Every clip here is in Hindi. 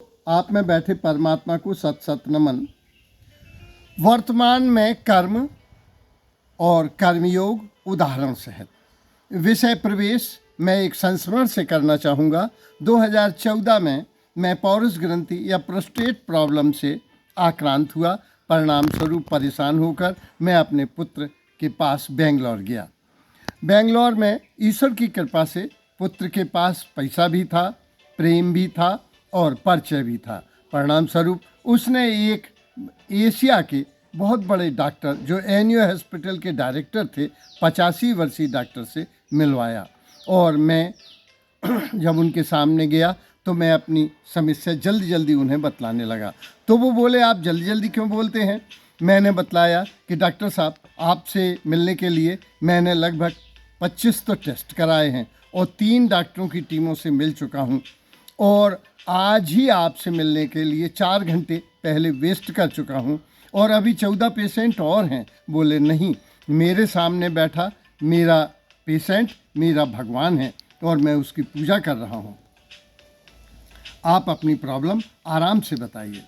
आप में बैठे परमात्मा को सत सत नमन। वर्तमान में कर्म और कर्मयोग उदाहरण सहित विषय प्रवेश मैं एक संस्मरण से करना चाहूँगा। 2014 में मैं पौरुष ग्रंथि या प्रोस्टेट प्रॉब्लम से आक्रांत हुआ। परिणाम स्वरूप परेशान होकर मैं अपने पुत्र के पास बेंगलोर गया। बेंगलोर में ईश्वर की कृपा से पुत्र के पास पैसा भी था, प्रेम भी था और परिचय भी था। परिणाम स्वरूप उसने एक एशिया के बहुत बड़े डॉक्टर जो एनयू हॉस्पिटल के डायरेक्टर थे, 85 वर्षीय डॉक्टर से मिलवाया। और मैं जब उनके सामने गया तो मैं अपनी समस्या जल्दी जल्दी उन्हें बतलाने लगा। तो वो बोले, आप जल्दी जल्दी क्यों बोलते हैं? मैंने बतलाया कि डॉक्टर साहब, आपसे मिलने के लिए मैंने लगभग 25 तो टेस्ट कराए हैं और 3 डॉक्टरों की टीमों से मिल चुका हूँ और आज ही आपसे मिलने के लिए 4 घंटे पहले वेस्ट कर चुका हूँ और अभी 14 पेशेंट और हैं। बोले, नहीं, मेरे सामने बैठा मेरा पेशेंट मेरा भगवान है और मैं उसकी पूजा कर रहा हूँ। आप अपनी प्रॉब्लम आराम से बताइए।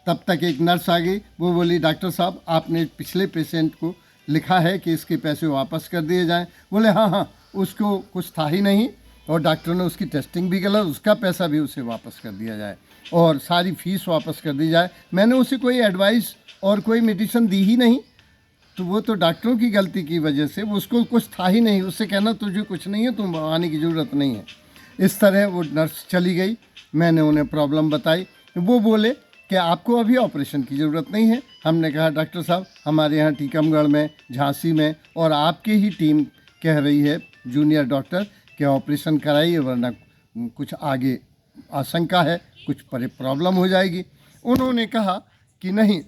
तब तक एक नर्स आ गई। वो बोली, डॉक्टर साहब, आपने पिछले पेशेंट को लिखा है कि इसके पैसे वापस कर दिए जाएं। बोले, हाँ, उसको कुछ था ही नहीं और डॉक्टर ने उसकी टेस्टिंग भी गलत, उसका पैसा भी उसे वापस कर दिया जाए और सारी फीस वापस कर दी जाए। मैंने उसे कोई एडवाइस और कोई मेडिसिन दी ही नहीं। तो वो तो डॉक्टरों की गलती की वजह से, उसको कुछ था ही नहीं। उससे कहना तुझे कुछ नहीं है, तुम आने की ज़रूरत नहीं है। इस तरह वो नर्स चली गई। मैंने उन्हें प्रॉब्लम बताई। वो बोले कि आपको अभी ऑपरेशन की ज़रूरत नहीं है। हमने कहा, डॉक्टर साहब, हमारे यहाँ टीकमगढ़ में, झांसी में और आपकी ही टीम कह रही है, जूनियर डॉक्टर, कि ऑपरेशन कराइए वरना कुछ आगे आशंका है, कुछ प्रॉब्लम हो जाएगी। उन्होंने कहा कि नहीं,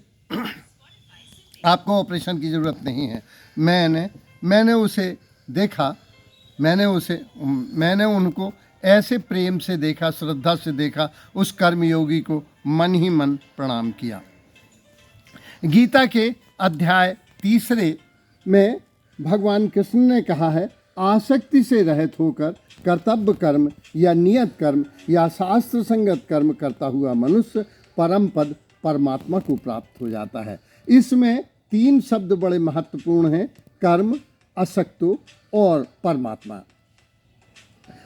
आपको ऑपरेशन की ज़रूरत नहीं है। मैंने उसे देखा, मैंने उनको ऐसे प्रेम से देखा, श्रद्धा से देखा, उस कर्मयोगी को मन ही मन प्रणाम किया। गीता के अध्याय 3 में भगवान कृष्ण ने कहा है, आसक्ति से रहित होकर कर्तव्य कर्म या नियत कर्म या शास्त्र संगत कर्म करता हुआ मनुष्य परम पद परमात्मा को प्राप्त हो जाता है। इसमें 3 शब्द बड़े महत्वपूर्ण हैं, कर्म, असक्तो और परमात्मा।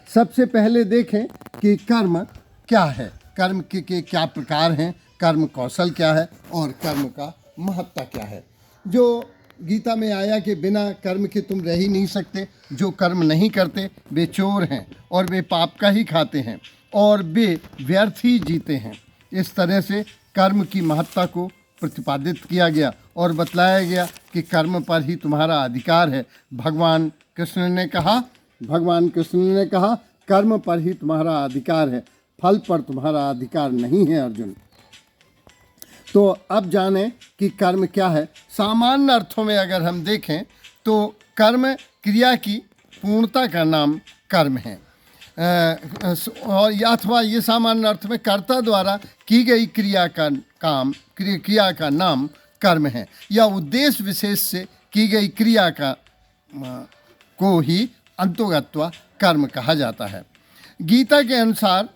सबसे पहले देखें कि कर्म क्या है, कर्म के क्या प्रकार हैं, कर्म कौशल क्या है और कर्म का महत्ता क्या है। जो गीता में आया कि बिना कर्म के तुम रह ही नहीं सकते। जो कर्म नहीं करते वे चोर हैं और वे पाप का ही खाते हैं और वे व्यर्थ ही जीते हैं। इस तरह से कर्म की महत्ता को प्रतिपादित किया गया और बतलाया गया कि कर्म पर ही तुम्हारा अधिकार है। भगवान कृष्ण ने कहा, कर्म पर ही तुम्हारा अधिकार है, फल पर तुम्हारा अधिकार नहीं है अर्जुन। तो अब जानें कि कर्म क्या है। सामान्य अर्थों में अगर हम देखें तो कर्म क्रिया की पूर्णता का नाम कर्म है और अथवा ये सामान्य अर्थ में कर्ता द्वारा की गई क्रिया का नाम कर्म है या उद्देश्य विशेष से की गई क्रिया को ही अंतोगत्वा कर्म कहा जाता है। गीता के अनुसार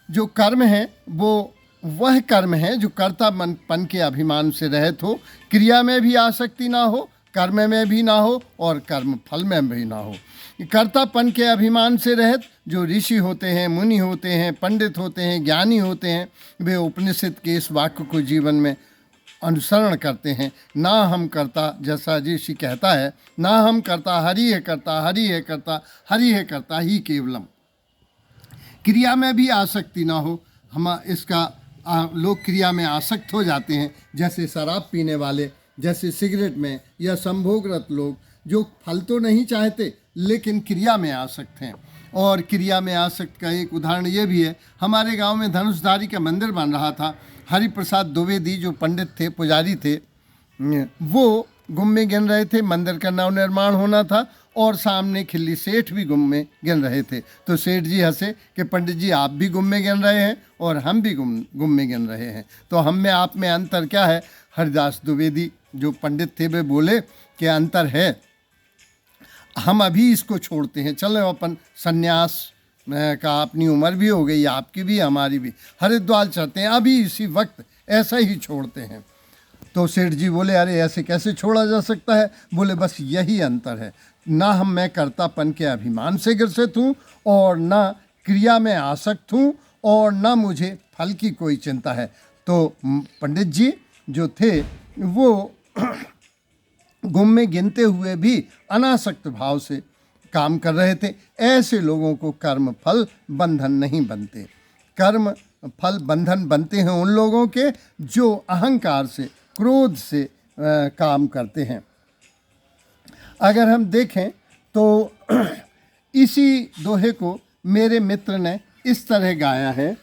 जो कर्म है वो वह कर्म है जो कर्ता मनपन के अभिमान से रहित हो, क्रिया में भी आसक्ति ना हो, कर्म में भी ना हो और कर्म फल में भी ना हो। कर्तापन के अभिमान से रहित जो ऋषि होते हैं, मुनि होते हैं, पंडित होते हैं, ज्ञानी होते हैं, वे उपनिषद के इस वाक्य को जीवन में अनुसरण करते हैं। ना हम करता, जैसा ऋषि कहता है, ना हम करता, हरि है करता, हरि है करता, हरि है करता ही केवलम। क्रिया में भी आसक्ति ना हो। लोग क्रिया में आसक्त हो जाते हैं, जैसे शराब पीने वाले, जैसे सिगरेट में, या संभोगरत लोग जो फल तो नहीं चाहते लेकिन क्रिया में आसक्त हैं। और क्रिया में आसक्त का एक उदाहरण ये भी है, हमारे गांव में धनुषधारी का मंदिर बन रहा था। हरिप्रसाद द्विवेदी जो पंडित थे, पुजारी थे, वो गुम्मे गिन रहे थे। मंदिर का नवनिर्माण होना था और सामने खिल्ली सेठ भी गुम्मे गिन रहे थे। तो सेठ जी हंसे कि पंडित जी, आप भी गुम्मे गिन रहे हैं और हम भी गुम्मे गिन रहे हैं, तो हम में आप में अंतर क्या है? हरिदास द्विवेदी जो पंडित थे वे बोले कि अंतर है, हम अभी इसको छोड़ते हैं, चलो अपन सन्यास कहा अपनी उम्र भी हो गई, आपकी भी हमारी भी, हरिद्वार चलते हैं अभी इसी वक्त, ऐसा ही छोड़ते हैं। तो सेठ जी बोले अरे ऐसे कैसे छोड़ा जा सकता है? बोले बस यही अंतर है, ना हम मैं कर्तापन के अभिमान से ग्रसित हूँ और ना क्रिया में आसक्त हूँ और ना मुझे फल की कोई चिंता है। तो पंडित जी जो थे वो गुम में गिनते हुए भी अनासक्त भाव से काम कर रहे थे। ऐसे लोगों को कर्म फल बंधन नहीं बनते। कर्म फल बंधन बनते हैं उन लोगों के जो अहंकार से, क्रोध से काम करते हैं। अगर हम देखें तो इसी दोहे को मेरे मित्र ने इस तरह गाया है,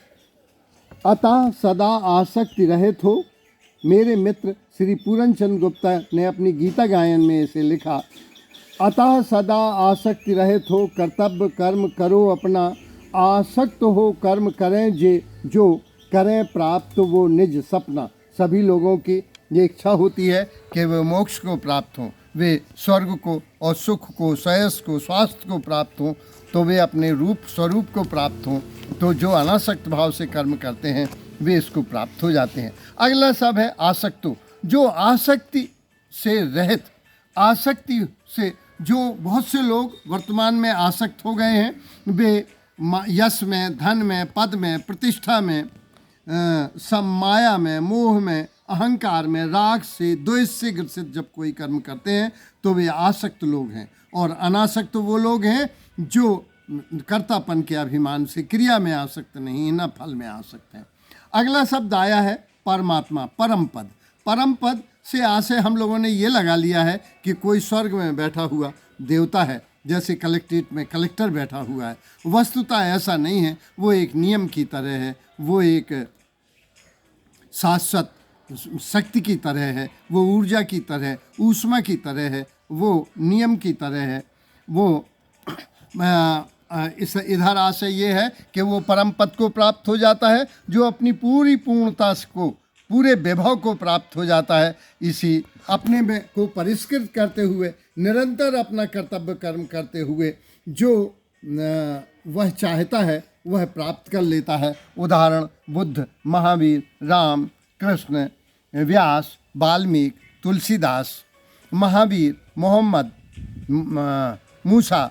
अतः सदा आसक्ति रहित हो। मेरे मित्र श्री पूरन चंद्र गुप्ता ने अपनी गीता गायन में इसे लिखा, अतः सदा आसक्ति रहित हो, कर्तव्य कर्म करो अपना, आसक्त हो कर्म करें जो करें प्राप्त वो निज सपना। सभी लोगों की ये इच्छा होती है कि वे मोक्ष को प्राप्त हों, वे स्वर्ग को और सुख को, श्रेयस को, स्वास्थ्य को प्राप्त हों, तो वे अपने रूप स्वरूप को प्राप्त हों। तो जो अनासक्त भाव से कर्म करते हैं वे इसको प्राप्त हो जाते हैं। अगला सब है आसक्तो, जो आसक्ति से रहित, आसक्ति से जो बहुत से लोग वर्तमान में आसक्त हो गए हैं, वे यश में, धन में, पद में, प्रतिष्ठा में, माया में, मोह में, अहंकार में, राग से, द्वेष से ग्रसित जब कोई कर्म करते हैं तो वे आसक्त लोग हैं। और अनासक्त वो लोग हैं जो कर्तापन के अभिमान से क्रिया में आसक्त नहीं, न फल में आसक्त हैं। अगला शब्द आया है परमात्मा, परम पद। परम पद से आशय हम लोगों ने ये लगा लिया है कि कोई स्वर्ग में बैठा हुआ देवता है, जैसे कलेक्ट्रेट में कलेक्टर बैठा हुआ है। वस्तुतः ऐसा नहीं है, वो एक नियम की तरह है, वो एक शाश्वत शक्ति की तरह है, वो ऊर्जा की तरह, ऊष्मा की तरह है, वो नियम की तरह है। वो इस इधर आशय ये है कि वो परम पद को प्राप्त हो जाता है जो अपनी पूरी पूर्णता को, पूरे वैभव को प्राप्त हो जाता है। इसी अपने में को परिष्कृत करते हुए, निरंतर अपना कर्तव्य कर्म करते हुए जो वह चाहता है वह प्राप्त कर लेता है। उदाहरण बुद्ध, महावीर, राम, कृष्ण, व्यास, वाल्मीकि, तुलसीदास, महावीर, मोहम्मद, मूसा,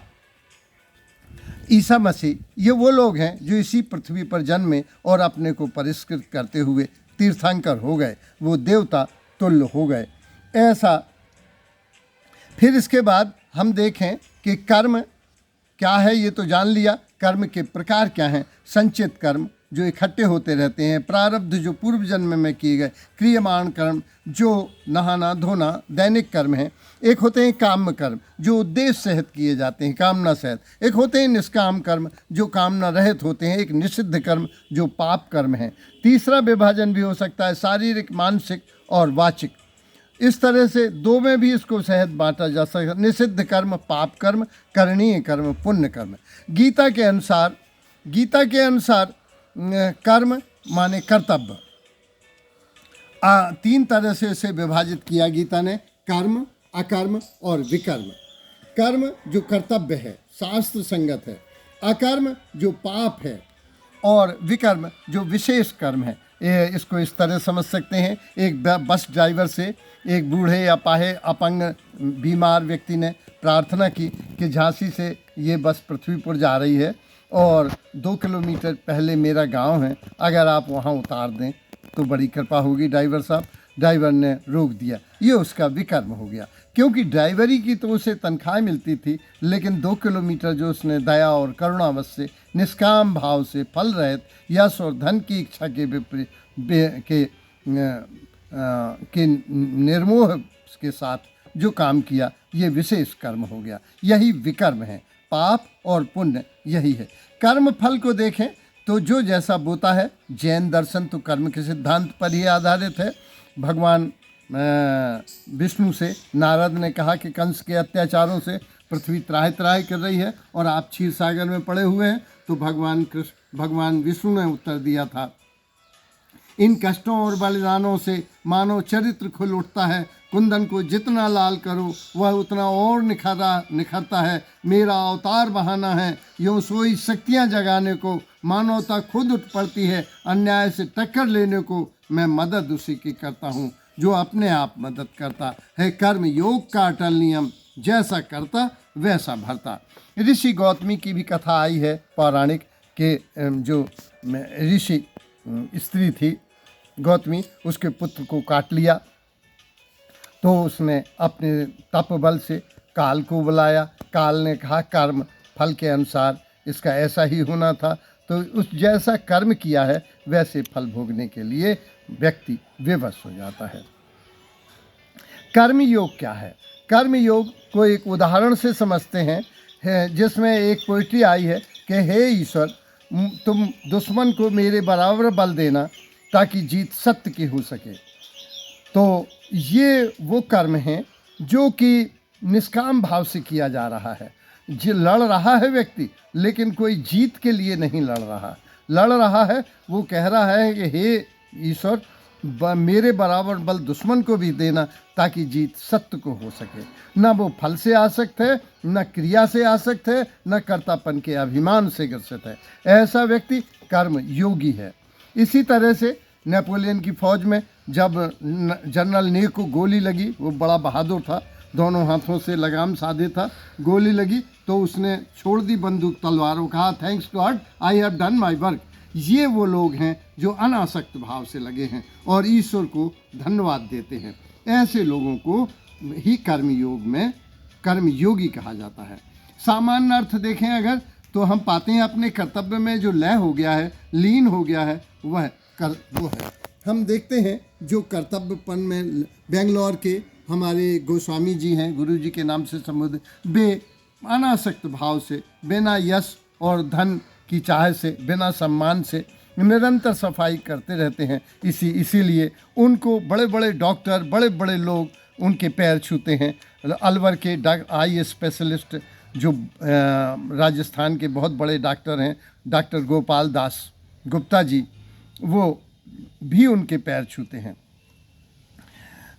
ईसा मसीह, ये वो लोग हैं जो इसी पृथ्वी पर जन्मे और अपने को परिष्कृत करते हुए तीर्थंकर हो गए, वो देवता तुल्य हो गए। ऐसा फिर इसके बाद हम देखें कि कर्म क्या है, ये तो जान लिया। कर्म के प्रकार क्या हैं? संचित कर्म जो इकट्ठे होते रहते हैं, प्रारब्ध जो पूर्व जन्म में किए गए, क्रियमाण कर्म जो नहाना धोना दैनिक कर्म है, एक होते हैं काम कर्म जो उद्देश्य सहित किए जाते हैं, कामना सहित, एक होते हैं निष्काम कर्म जो कामना रहित होते हैं, एक निषिद्ध कर्म जो पाप कर्म है। तीसरा विभाजन भी हो सकता है शारीरिक, मानसिक और वाचिक। इस तरह से दो में भी इसको सहित बांटा जा सकता है, निषिद्ध कर्म पाप कर्म, करणीय कर्म पुण्य कर्म। गीता के अनुसार कर्म माने कर्तव्य, तीन तरह से इसे विभाजित किया गीता ने, कर्म, अकर्म और विकर्म। कर्म जो कर्तव्य है, शास्त्र संगत है, अकर्म जो पाप है, और विकर्म जो विशेष कर्म है। इसको इस तरह समझ सकते हैं, एक बस ड्राइवर से एक बूढ़े अपाहे अपंग बीमार व्यक्ति ने प्रार्थना की कि झांसी से ये बस पृथ्वीपुर जा रही है और 2 किलोमीटर पहले मेरा गांव है, अगर आप वहां उतार दें तो बड़ी कृपा होगी ड्राइवर साहब। ड्राइवर ने रोक दिया, ये उसका विकर्म हो गया, क्योंकि ड्राइवरी की तो उसे तनख्वाह मिलती थी, लेकिन 2 किलोमीटर जो उसने दया और करुणावश से निष्काम भाव से फल रहित यश और धन की इच्छा के निर्मोह के साथ जो काम किया, ये विशेष कर्म हो गया। यही विकर्म है। पाप और पुण्य यही है। कर्म फल को देखें तो जो जैसा बोता है, जैन दर्शन तो कर्म के सिद्धांत पर ही आधारित है। भगवान विष्णु से नारद ने कहा कि कंस के अत्याचारों से पृथ्वी त्राहि त्राहि कर रही है और आप क्षीर सागर में पड़े हुए हैं, तो भगवान विष्णु ने उत्तर दिया था, इन कष्टों और बलिदानों से मानव चरित्र खुल उठता है, कुंदन को जितना लाल करो वह उतना और निखरता है। मेरा अवतार बहाना है, यूँ सोई शक्तियाँ जगाने को, मानवता खुद उठ पड़ती है अन्याय से टक्कर लेने को। मैं मदद उसी की करता हूँ जो अपने आप मदद करता है। कर्म योग का अटल नियम, जैसा करता वैसा भरता। ऋषि गौतमी की भी कथा आई है पौराणिक के जो ऋषि स्त्री थी गौतमी, उसके पुत्र को काट लिया तो उसने अपने तप बल से काल को बुलाया। काल ने कहा कर्म फल के अनुसार इसका ऐसा ही होना था, तो उस जैसा कर्म किया है वैसे फल भोगने के लिए व्यक्ति विवश हो जाता है। कर्म योग क्या है? कर्म योग को एक उदाहरण से समझते हैं, जिसमें एक पोइट्री आई है कि हे ईश्वर, तुम दुश्मन को मेरे बराबर बल देना ताकि जीत सत्य की हो सके। तो ये वो कर्म हैं जो कि निष्काम भाव से किया जा रहा है। जो लड़ रहा है व्यक्ति, लेकिन कोई जीत के लिए नहीं लड़ रहा है, वो कह रहा है कि हे ईश्वर, मेरे बराबर बल दुश्मन को भी देना ताकि जीत सत्य को हो सके। न वो फल से आसक्त है, न क्रिया से आसक्त है, न कर्तापन के अभिमान से ग्रसित है। ऐसा व्यक्ति कर्म योगी है। इसी तरह से नेपोलियन की फौज में जब जनरल ने को गोली लगी, वो बड़ा बहादुर था, दोनों हाथों से लगाम साधे था, गोली लगी तो उसने छोड़ दी बंदूक तलवार, वो कहा thanks God I have done my work. ये वो लोग हैं जो अनासक्त भाव से लगे हैं और ईश्वर को धन्यवाद देते हैं। ऐसे लोगों को ही कर्मयोग में कर्मयोगी कहा जाता है। सामान्य अर्थ देखें अगर, तो हम पाते हैं अपने कर्तव्य में जो लय हो गया है, लीन हो गया है, वो है। हम देखते हैं जो कर्तव्यपन में बेंगलोर के हमारे गोस्वामी जी हैं, गुरु जी के नाम से संबोधित, बे अनासक्त भाव से, बिना यश और धन की चाह से, बिना सम्मान से निरंतर सफाई करते रहते हैं। इसीलिए उनको बड़े बड़े डॉक्टर, बड़े बड़े लोग उनके पैर छूते हैं। अलवर के आई स्पेशलिस्ट जो राजस्थान के बहुत बड़े डॉक्टर हैं, डॉक्टर गोपाल दास गुप्ता जी, वो भी उनके पैर छूते हैं।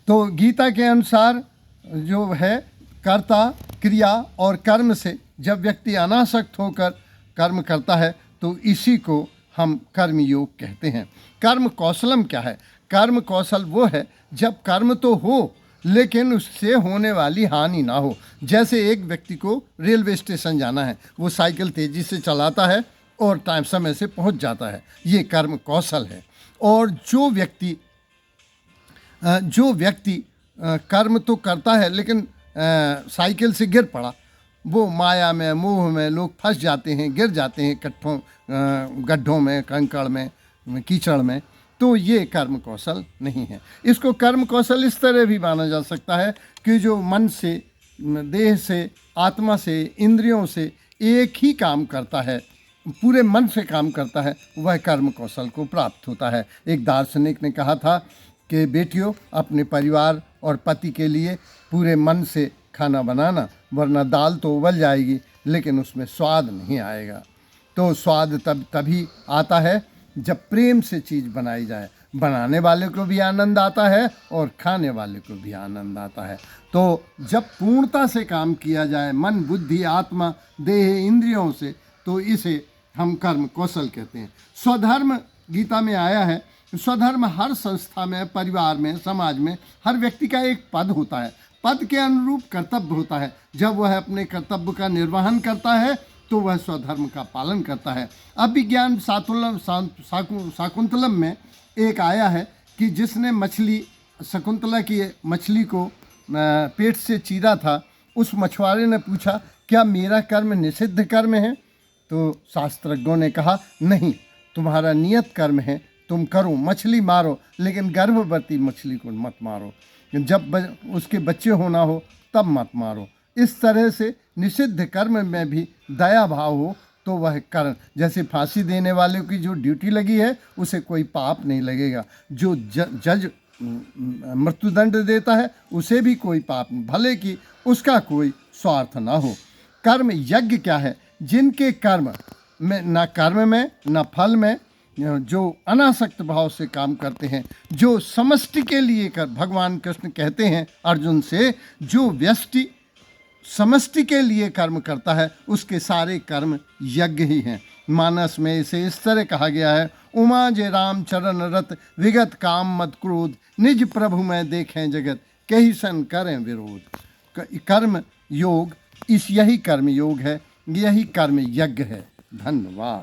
तो गीता के अनुसार जो है, कर्ता, क्रिया और कर्म से जब व्यक्ति अनासक्त होकर कर्म करता है तो इसी को हम कर्म योग कहते हैं। कर्म कौशलम क्या है? कर्म कौशल वो है जब कर्म तो हो लेकिन उससे होने वाली हानि ना हो। जैसे एक व्यक्ति को रेलवे स्टेशन जाना है, वो साइकिल तेज़ी से चलाता है और टाइम समय से पहुंच जाता है, ये कर्म कौशल है। और जो व्यक्ति कर्म तो करता है लेकिन साइकिल से गिर पड़ा, वो माया में, मोह में लोग फंस जाते हैं, गिर जाते हैं गड्ढों में, कंकड़ में, कीचड़ में, तो ये कर्म कौशल नहीं है। इसको कर्म कौशल इस तरह भी माना जा सकता है कि जो मन से, देह से, आत्मा से, इंद्रियों से एक ही काम करता है, पूरे मन से काम करता है, वह कर्म कौशल को प्राप्त होता है। एक दार्शनिक ने कहा था कि बेटियों, अपने परिवार और पति के लिए पूरे मन से खाना बनाना, वरना दाल तो उबल जाएगी लेकिन उसमें स्वाद नहीं आएगा। तो स्वाद तभी आता है जब प्रेम से चीज़ बनाई जाए, बनाने वाले को भी आनंद आता है और खाने वाले को भी आनंद आता है। तो जब पूर्णता से काम किया जाए, मन, बुद्धि, आत्मा, देह, इंद्रियों से, तो इसे हम कर्म कौशल कहते हैं। स्वधर्म गीता में आया है। स्वधर्म हर संस्था में, परिवार में, समाज में हर व्यक्ति का एक पद होता है, पद के अनुरूप कर्तव्य होता है। जब वह अपने कर्तव्य का निर्वहन करता है तो वह स्वधर्म का पालन करता है। अभिज्ञान शाकुंतलम में एक आया है कि जिसने शकुंतला की मछली को पेट से चीरा था, उस मछुआरे ने पूछा क्या मेरा कर्म निषिद्ध कर्म है? तो शास्त्रज्ञों ने कहा नहीं, तुम्हारा नियत कर्म है, तुम करो, मछली मारो, लेकिन गर्भवती मछली को मत मारो, जब उसके बच्चे होना हो तब मत मारो। इस तरह से निषिद्ध कर्म में भी दया भाव हो तो वह कर्म, जैसे फांसी देने वाले की जो ड्यूटी लगी है उसे कोई पाप नहीं लगेगा, जो जज मृत्युदंड देता है उसे भी कोई पाप नहीं, भले कि उसका कोई स्वार्थ ना हो। कर्म यज्ञ क्या है? जिनके कर्म में, ना कर्म में, ना फल में, जो अनासक्त भाव से काम करते हैं, जो समष्टि के लिए कर, भगवान कृष्ण कहते हैं अर्जुन से, जो व्यष्टि समष्टि के लिए कर्म करता है उसके सारे कर्म यज्ञ ही हैं। मानस में इसे इस तरह कहा गया है, उमा जे राम चरण रत विगत काम मत क्रोध, निज प्रभु में देखें जगत कहीं सन करें विरोध। कर्म योग, यही कर्म योग है, यही कर्म यज्ञ है। धन्यवाद।